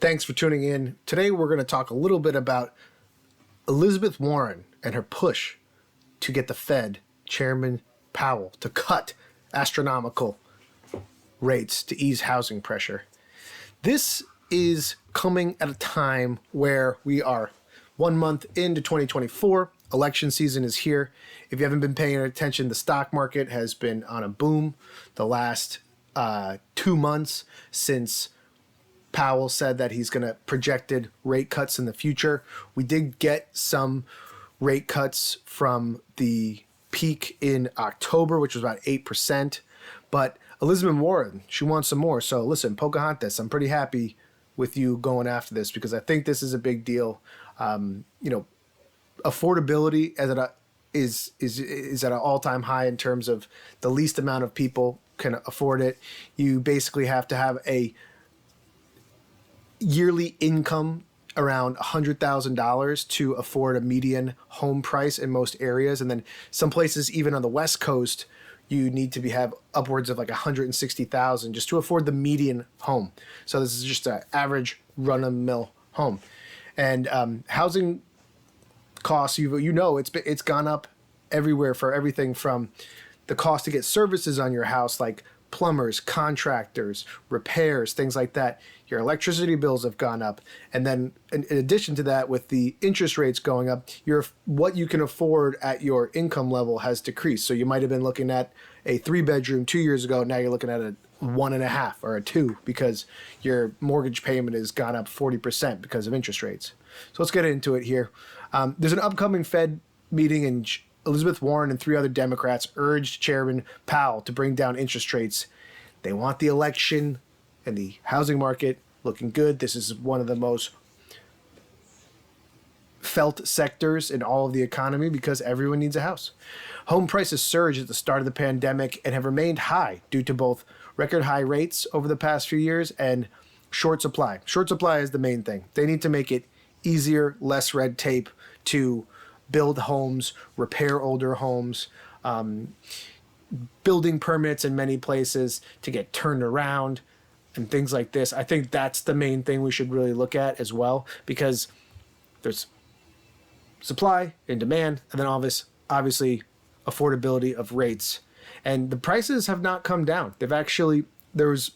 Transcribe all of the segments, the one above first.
Thanks for tuning in. Today we're going to talk a little bit about Elizabeth Warren and her push to get the Fed Chairman Powell to cut astronomical rates to ease housing pressure. This is coming at a time where we are 1 month into 2024. Election season is here. If you haven't been paying attention, the stock market has been on a boom the last 2 months since Powell said that he's going to projected rate cuts in the future. We did get some rate cuts from the peak in October, which was about 8%. But Elizabeth Warren, she wants some more. So listen, Pocahontas, I'm pretty happy with you going after this because I think this is a big deal. Affordability is at an all-time high in terms of the least amount of people can afford it. You basically have to have a yearly income around $100,000 to afford a median home price in most areas. And then some places, even on the West Coast, you need to have upwards of like $160,000 just to afford the median home. So this is just an average run-of-the-mill home. And housing costs, it's gone up everywhere for everything from the cost to get services on your house, like plumbers, contractors, repairs, things like that. Your electricity bills have gone up. And then in addition to that, with the interest rates going up, what you can afford at your income level has decreased. So you might have been looking at a 3-bedroom 2 years ago. Now you're looking at a 1.5 or a 2 because your mortgage payment has gone up 40% because of interest rates. So let's get into it here. There's an upcoming Fed meeting, and Elizabeth Warren and 3 other Democrats urged Chairman Powell to bring down interest rates. They want the election and the housing market looking good. This is one of the most felt sectors in all of the economy because everyone needs a house. Home prices surged at the start of the pandemic and have remained high due to both record high rates over the past few years and short supply. Short supply is the main thing. They need to make it easier, less red tape to build homes, repair older homes, building permits in many places to get turned around and things like this. I think that's the main thing we should really look at as well, because there's supply and demand, and then obviously affordability of rates. And the prices have not come down. There was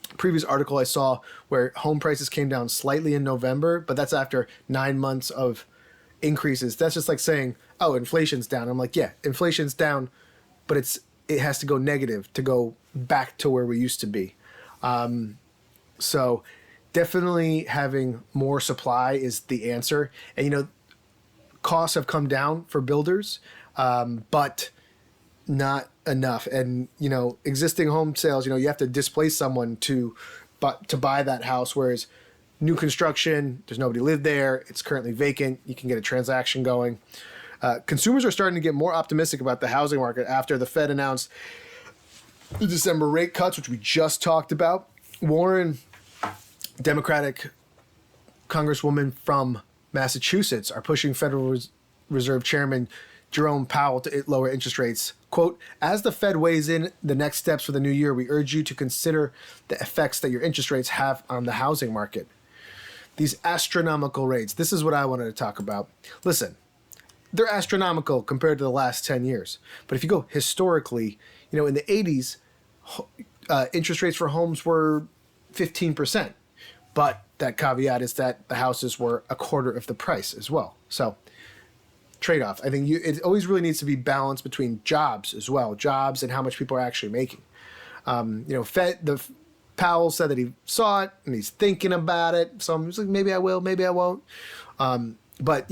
a previous article I saw where home prices came down slightly in November, but that's after 9 months of increases. That's just like saying, oh, inflation's down. I'm like, yeah, inflation's down, but it has to go negative to go back to where we used to be. So definitely having more supply is the answer. And, costs have come down for builders, but not enough. And, existing home sales, you have to displace someone to buy that house, whereas new construction, there's nobody lived there. It's currently vacant. You can get a transaction going. Consumers are starting to get more optimistic about the housing market after the Fed announced the December rate cuts, which we just talked about. Warren, Democratic Congresswoman from Massachusetts, are pushing Federal Reserve Chairman Jerome Powell to lower interest rates. Quote, as the Fed weighs in the next steps for the new year, we urge you to consider the effects that your interest rates have on the housing market. These astronomical rates, this is what I wanted to talk about. Listen, they're astronomical compared to the last 10 years. But if you go historically, in the 80s, interest rates for homes were 15%. But that caveat is that the houses were a quarter of the price as well. So trade-off. I think it always really needs to be balanced between jobs as well, jobs and how much people are actually making. Powell said that he saw it and he's thinking about it. So I'm just like, maybe I will, maybe I won't. But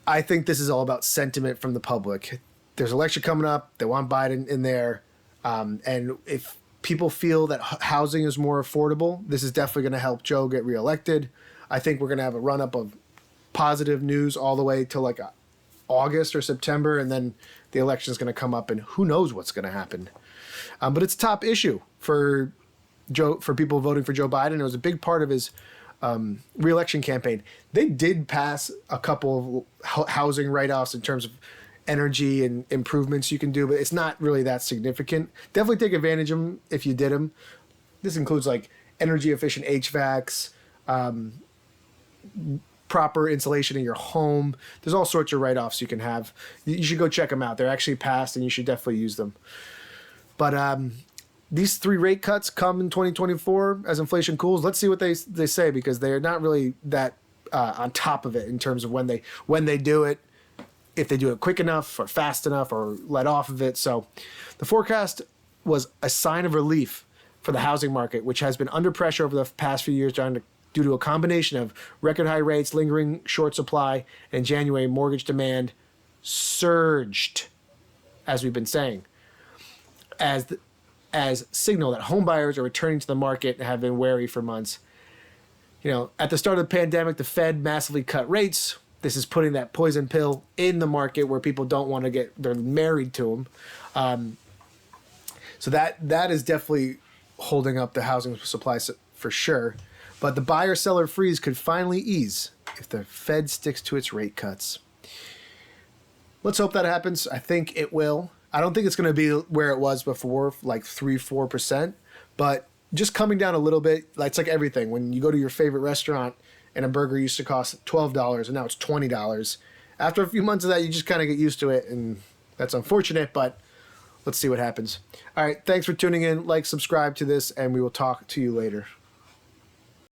I think this is all about sentiment from the public. There's an election coming up. They want Biden in there. And if people feel that housing is more affordable, this is definitely going to help Joe get reelected. I think we're going to have a run-up of positive news all the way to like August or September, and then the election is going to come up, and who knows what's going to happen. But it's a top issue for people voting for Joe Biden. It was a big part of his re-election campaign. They did pass a couple of housing write-offs in terms of energy and improvements you can do, but it's not really that significant. Definitely take advantage of them if you did them. This includes like energy efficient HVACs, proper insulation in your home. There's all sorts of write-offs you can have. You should go check them out. They're actually passed, and you should definitely use them. But these 3 rate cuts come in 2024 as inflation cools. Let's see what they say, because they're not really that on top of it in terms of when they do it, if they do it quick enough or fast enough or let off of it. So the forecast was a sign of relief for the housing market, which has been under pressure over the past few years due to a combination of record high rates, lingering short supply, and January mortgage demand surged, as we've been saying, as signal that home buyers are returning to the market and have been wary for months. You know, at the start of the pandemic, the Fed massively cut rates. This is putting that poison pill in the market where people don't want to they're married to them. So that is definitely holding up the housing supply for sure. But the buyer-seller freeze could finally ease if the Fed sticks to its rate cuts. Let's hope that happens. I think it will. I don't think it's going to be where it was before, like 3-4%, but just coming down a little bit. It's like everything. When you go to your favorite restaurant and a burger used to cost $12 and now it's $20, after a few months of that, you just kind of get used to it, and that's unfortunate, but let's see what happens. All right, thanks for tuning in. Like, subscribe to this, and we will talk to you later.